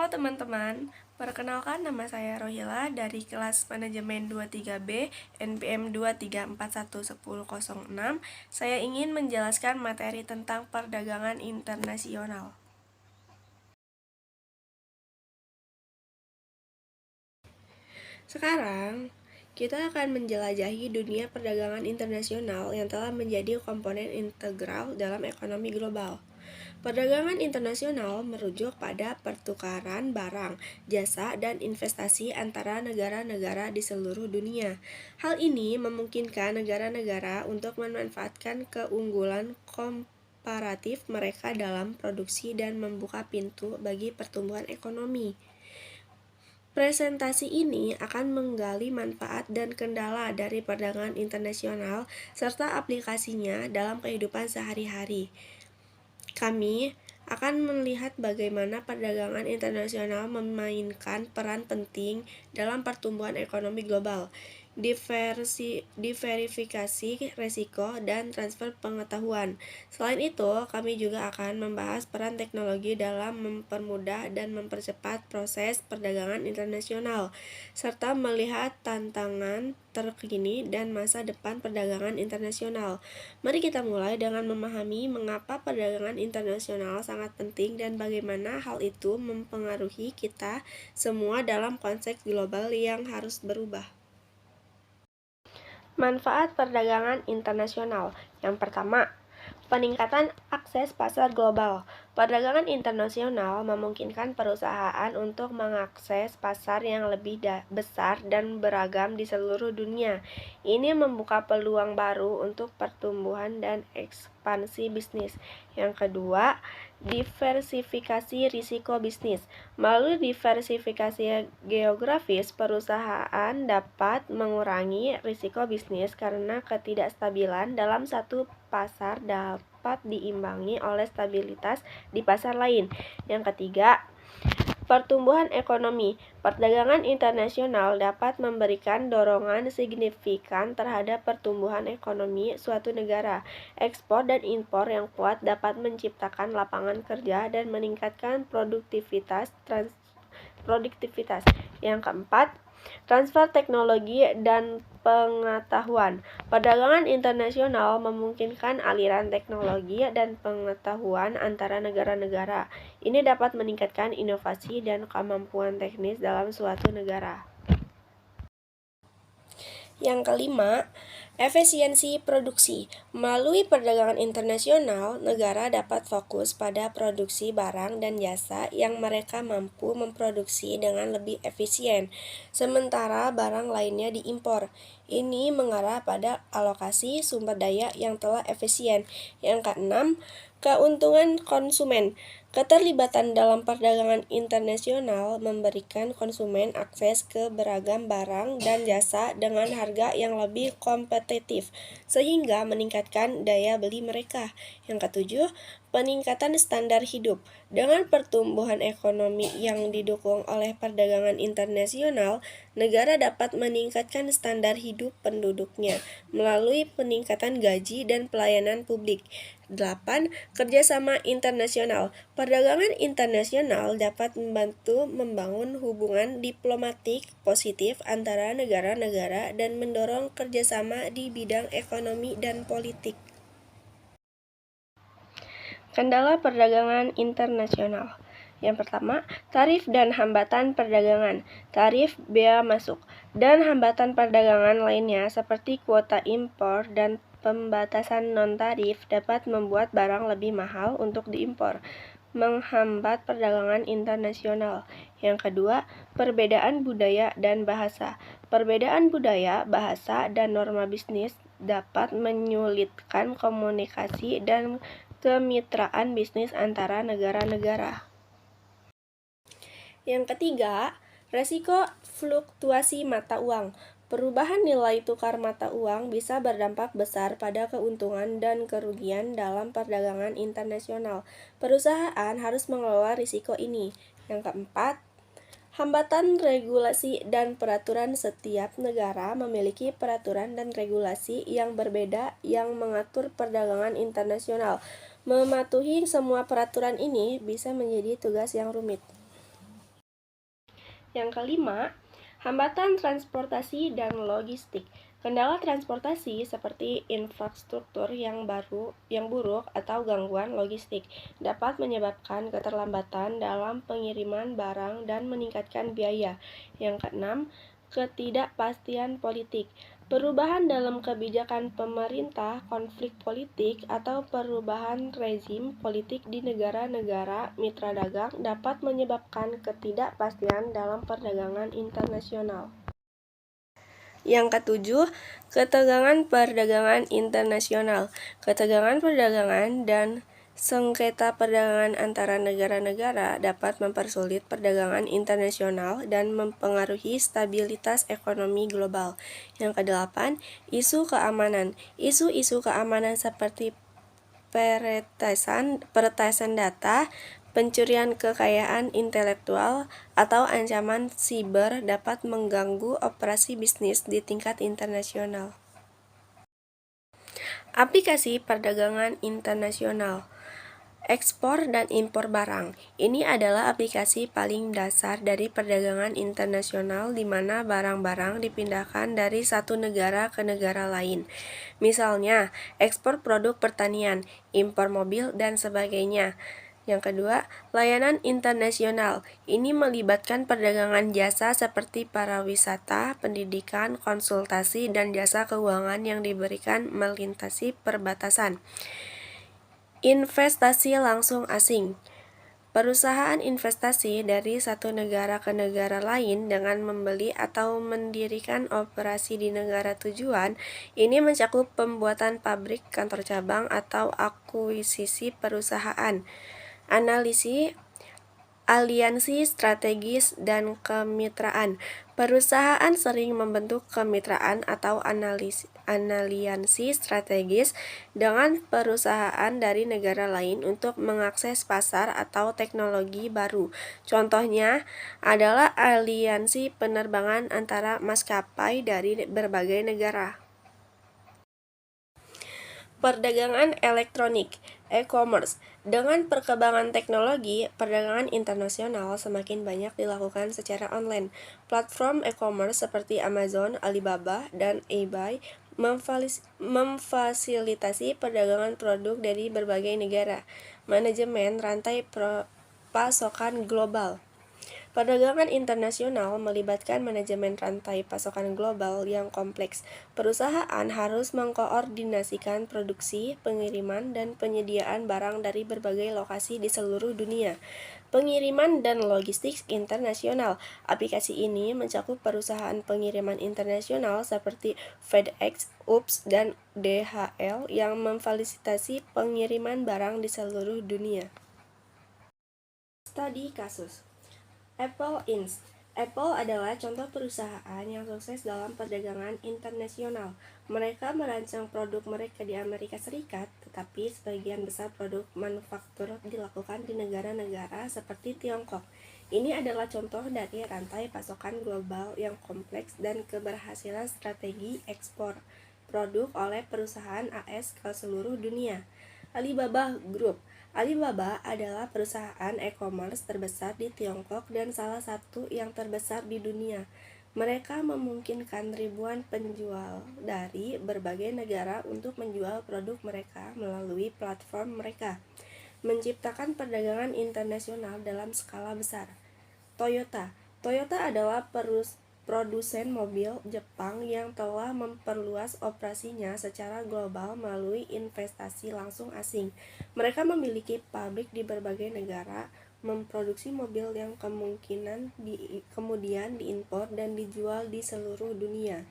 Halo teman-teman, perkenalkan nama saya Rohila dari kelas Manajemen 23B NPM 234110006. Saya ingin menjelaskan materi tentang perdagangan internasional. Sekarang, kita akan menjelajahi dunia perdagangan internasional yang telah menjadi komponen integral dalam ekonomi global. Perdagangan internasional merujuk pada pertukaran barang, jasa, dan investasi antara negara-negara di seluruh dunia. Hal ini memungkinkan negara-negara untuk memanfaatkan keunggulan komparatif mereka dalam produksi dan membuka pintu bagi pertumbuhan ekonomi. Presentasi ini akan menggali manfaat dan kendala dari perdagangan internasional serta aplikasinya dalam kehidupan sehari-hari. Kami akan melihat bagaimana perdagangan internasional memainkan peran penting dalam pertumbuhan ekonomi global, diverifikasi resiko, dan transfer pengetahuan. Selain itu, kami juga akan membahas peran teknologi dalam mempermudah dan mempercepat proses perdagangan internasional, serta melihat tantangan terkini dan masa depan perdagangan internasional. Mari kita mulai dengan memahami mengapa perdagangan internasional sangat penting dan bagaimana hal itu mempengaruhi kita semua dalam konteks global yang harus berubah. Manfaat perdagangan internasional. Yang pertama, peningkatan akses pasar global. Perdagangan internasional memungkinkan perusahaan untuk mengakses pasar yang lebih besar dan beragam di seluruh dunia. Ini membuka peluang baru untuk pertumbuhan dan ekspansi bisnis. Yang kedua, diversifikasi risiko bisnis. Melalui diversifikasi geografis, perusahaan dapat mengurangi risiko bisnis karena ketidakstabilan dalam satu pasar dapat diimbangi oleh stabilitas di pasar lain. Yang ketiga, pertumbuhan ekonomi. Perdagangan internasional dapat memberikan dorongan signifikan terhadap pertumbuhan ekonomi suatu negara. Ekspor dan impor yang kuat dapat menciptakan lapangan kerja dan meningkatkan produktivitas. Yang keempat, transfer teknologi dan pengetahuan. Perdagangan internasional memungkinkan aliran teknologi dan pengetahuan antara negara-negara. Ini dapat meningkatkan inovasi dan kemampuan teknis dalam suatu negara. Yang kelima, efisiensi produksi. Melalui perdagangan internasional, negara dapat fokus pada produksi barang dan jasa yang mereka mampu memproduksi dengan lebih efisien, sementara barang lainnya diimpor. Ini mengarah pada alokasi sumber daya yang telah efisien. Yang keenam, keuntungan konsumen. Keterlibatan dalam perdagangan internasional memberikan konsumen akses ke beragam barang dan jasa dengan harga yang lebih kompetitif, sehingga meningkatkan daya beli mereka. Yang ketujuh, peningkatan standar hidup. Dengan pertumbuhan ekonomi yang didukung oleh perdagangan internasional, negara dapat meningkatkan standar hidup penduduknya melalui peningkatan gaji dan pelayanan publik. 8. Kerjasama internasional. Perdagangan internasional dapat membantu membangun hubungan diplomatik positif antara negara-negara dan mendorong kerjasama di bidang ekonomi dan politik. Kendala perdagangan internasional. Yang pertama, tarif dan hambatan perdagangan. Tarif, bea masuk, dan hambatan perdagangan lainnya seperti kuota impor dan pembatasan non-tarif dapat membuat barang lebih mahal untuk diimpor, menghambat perdagangan internasional. Yang kedua, perbedaan budaya dan bahasa. Perbedaan budaya, bahasa, dan norma bisnis dapat menyulitkan komunikasi dan kemitraan bisnis antara negara-negara. Yang ketiga, resiko fluktuasi mata uang. Perubahan nilai tukar mata uang bisa berdampak besar pada keuntungan dan kerugian dalam perdagangan internasional. Perusahaan harus mengelola risiko ini. Yang keempat, hambatan regulasi dan peraturan. Setiap negara memiliki peraturan dan regulasi yang berbeda yang mengatur perdagangan internasional. Mematuhi semua peraturan ini bisa menjadi tugas yang rumit. Yang kelima, hambatan transportasi dan logistik. Kendala transportasi seperti infrastruktur yang buruk atau gangguan logistik dapat menyebabkan keterlambatan dalam pengiriman barang dan meningkatkan biaya. Yang keenam, ketidakpastian politik. Perubahan dalam kebijakan pemerintah, konflik politik, atau perubahan rezim politik di negara-negara mitra dagang dapat menyebabkan ketidakpastian dalam perdagangan internasional. Yang ketujuh, ketegangan perdagangan internasional. Ketegangan perdagangan dan sengketa perdagangan antara negara-negara dapat mempersulit perdagangan internasional dan mempengaruhi stabilitas ekonomi global. Yang kedelapan, isu keamanan. Isu-isu keamanan seperti peretasan data, pencurian kekayaan intelektual, atau ancaman siber dapat mengganggu operasi bisnis di tingkat internasional. Aplikasi perdagangan internasional. Ekspor dan impor barang. Ini adalah aplikasi paling dasar dari perdagangan internasional di mana barang-barang dipindahkan dari satu negara ke negara lain. Misalnya, ekspor produk pertanian, impor mobil, dan sebagainya. Yang kedua, layanan internasional. Ini melibatkan perdagangan jasa seperti pariwisata, pendidikan, konsultasi, dan jasa keuangan yang diberikan melintasi perbatasan. Investasi langsung asing. Perusahaan investasi dari satu negara ke negara lain dengan membeli atau mendirikan operasi di negara tujuan. Ini mencakup pembuatan pabrik, kantor cabang, atau akuisisi perusahaan. Aliansi strategis dan kemitraan. Perusahaan sering membentuk kemitraan atau aliansi strategis dengan perusahaan dari negara lain untuk mengakses pasar atau teknologi baru. Contohnya adalah aliansi penerbangan antara maskapai dari berbagai negara. Perdagangan elektronik, e-commerce. Dengan perkembangan teknologi, perdagangan internasional semakin banyak dilakukan secara online. Platform e-commerce seperti Amazon, Alibaba, dan eBay memfasilitasi perdagangan produk dari berbagai negara. Manajemen rantai pasokan global. Perdagangan internasional melibatkan manajemen rantai pasokan global yang kompleks. Perusahaan harus mengkoordinasikan produksi, pengiriman, dan penyediaan barang dari berbagai lokasi di seluruh dunia. Pengiriman dan logistik internasional. Aplikasi ini mencakup perusahaan pengiriman internasional seperti FedEx, UPS, dan DHL yang memfasilitasi pengiriman barang di seluruh dunia. Studi kasus. Apple Inc. Apple adalah contoh perusahaan yang sukses dalam perdagangan internasional. Mereka merancang produk mereka di Amerika Serikat, tetapi sebagian besar produk manufaktur dilakukan di negara-negara seperti Tiongkok. Ini adalah contoh dari rantai pasokan global yang kompleks dan keberhasilan strategi ekspor produk oleh perusahaan AS ke seluruh dunia. Alibaba Group. Alibaba adalah perusahaan e-commerce terbesar di Tiongkok dan salah satu yang terbesar di dunia. Mereka memungkinkan ribuan penjual dari berbagai negara untuk menjual produk mereka melalui platform mereka, menciptakan perdagangan internasional dalam skala besar. Toyota. Toyota adalah produsen mobil Jepang yang telah memperluas operasinya secara global melalui investasi langsung asing. Mereka memiliki pabrik di berbagai negara, memproduksi mobil yang kemudian diimpor dan dijual di seluruh dunia.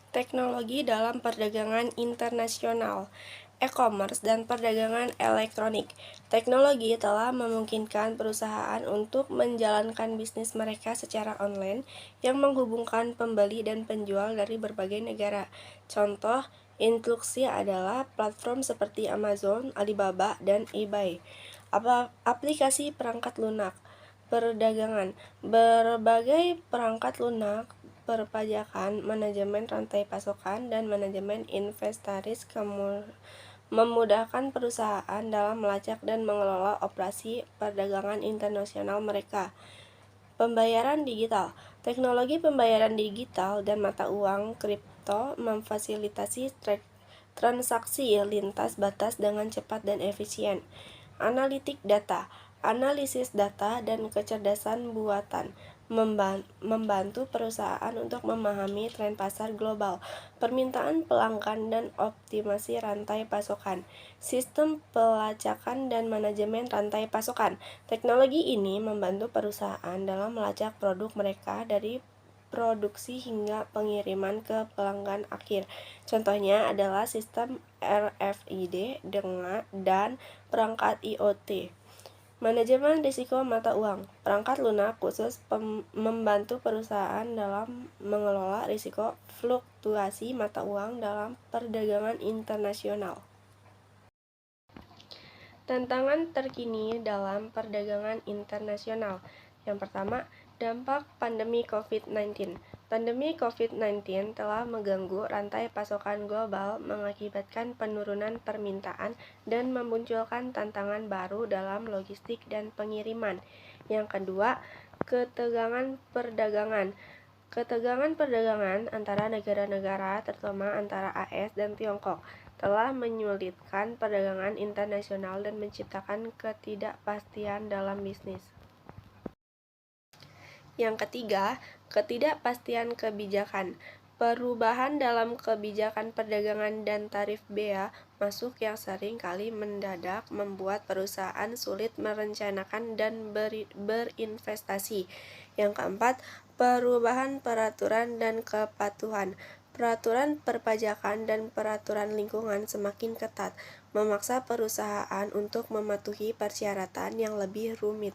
Teknologi dalam perdagangan internasional, e-commerce, dan perdagangan elektronik. Teknologi telah memungkinkan perusahaan untuk menjalankan bisnis mereka secara online yang menghubungkan pembeli dan penjual dari berbagai negara. Contoh instruksi adalah platform seperti Amazon, Alibaba, dan eBay. Aplikasi perangkat lunak. Perdagangan. Berbagai perangkat lunak, perpajakan, manajemen rantai pasokan, dan manajemen inventaris memudahkan perusahaan dalam melacak dan mengelola operasi perdagangan internasional mereka. Pembayaran digital. Teknologi pembayaran digital dan mata uang kripto memfasilitasi transaksi lintas batas dengan cepat dan efisien. Analitik data. Analisis data dan kecerdasan buatan membantu perusahaan untuk memahami tren pasar global, permintaan pelanggan, dan optimasi rantai pasokan. Sistem pelacakan dan manajemen rantai pasokan. Teknologi ini membantu perusahaan dalam melacak produk mereka dari produksi hingga pengiriman ke pelanggan akhir. Contohnya adalah sistem RFID dan perangkat IoT. Manajemen risiko mata uang. Perangkat lunak khusus membantu perusahaan dalam mengelola risiko fluktuasi mata uang dalam perdagangan internasional. Tantangan terkini dalam perdagangan internasional. Yang pertama, dampak pandemi COVID-19. Pandemi COVID-19 telah mengganggu rantai pasokan global, mengakibatkan penurunan permintaan, dan memunculkan tantangan baru dalam logistik dan pengiriman. Yang kedua, ketegangan perdagangan. Ketegangan perdagangan antara negara-negara, terutama antara AS dan Tiongkok, telah menyulitkan perdagangan internasional dan menciptakan ketidakpastian dalam bisnis. Yang ketiga, ketidakpastian kebijakan. Perubahan dalam kebijakan perdagangan dan tarif bea masuk yang sering kali mendadak membuat perusahaan sulit merencanakan dan berinvestasi. Yang keempat, perubahan peraturan dan kepatuhan. Peraturan perpajakan dan peraturan lingkungan semakin ketat, memaksa perusahaan untuk mematuhi persyaratan yang lebih rumit.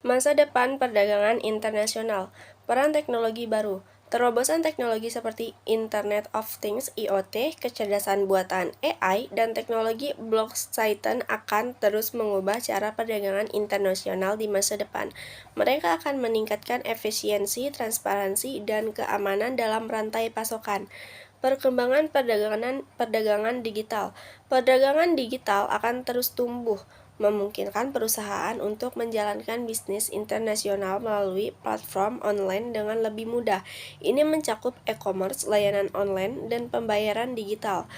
Masa depan perdagangan internasional. Peran teknologi baru. Terobosan teknologi seperti Internet of Things (IoT), kecerdasan buatan AI, dan teknologi blockchain akan terus mengubah cara perdagangan internasional di masa depan. Mereka akan meningkatkan efisiensi, transparansi, dan keamanan dalam rantai pasokan. Perkembangan perdagangan digital. Perdagangan digital akan terus tumbuh, memungkinkan perusahaan untuk menjalankan bisnis internasional melalui platform online dengan lebih mudah. Ini mencakup e-commerce, layanan online, dan pembayaran digital.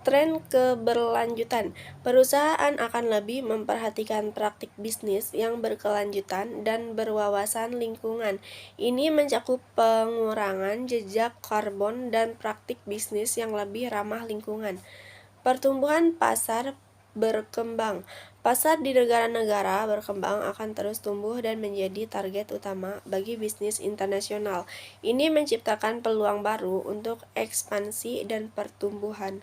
Tren keberlanjutan. Perusahaan akan lebih memperhatikan praktik bisnis yang berkelanjutan dan berwawasan lingkungan. Ini mencakup pengurangan jejak karbon dan praktik bisnis yang lebih ramah lingkungan. Pertumbuhan pasar berkembang. Pasar di negara-negara berkembang akan terus tumbuh dan menjadi target utama bagi bisnis internasional. Ini menciptakan peluang baru untuk ekspansi dan pertumbuhan.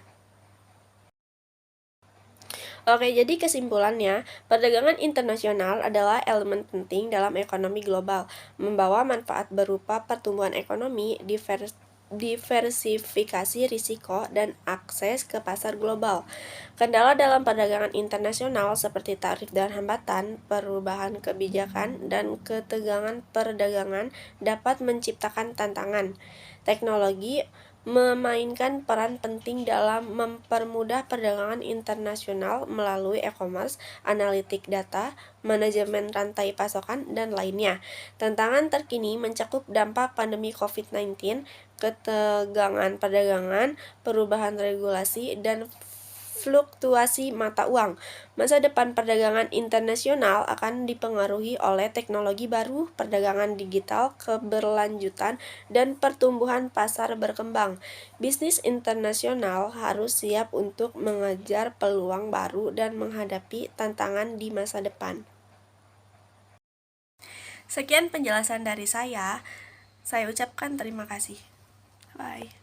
Oke, jadi kesimpulannya, perdagangan internasional adalah elemen penting dalam ekonomi global, membawa manfaat berupa pertumbuhan ekonomi, diversifikasi risiko, dan akses ke pasar global. Kendala dalam perdagangan internasional seperti tarif dan hambatan, perubahan kebijakan, dan ketegangan perdagangan dapat menciptakan tantangan. Teknologi memainkan peran penting dalam mempermudah perdagangan internasional melalui e-commerce, analitik data, manajemen rantai pasokan, dan lainnya. Tantangan terkini mencakup dampak pandemi COVID-19, ketegangan perdagangan, perubahan regulasi, dan fluktuasi mata uang. Masa depan perdagangan internasional akan dipengaruhi oleh teknologi baru, perdagangan digital, keberlanjutan, dan pertumbuhan pasar berkembang. Bisnis internasional harus siap untuk mengejar peluang baru dan menghadapi tantangan di masa depan. Sekian penjelasan dari saya ucapkan terima kasih. Bye.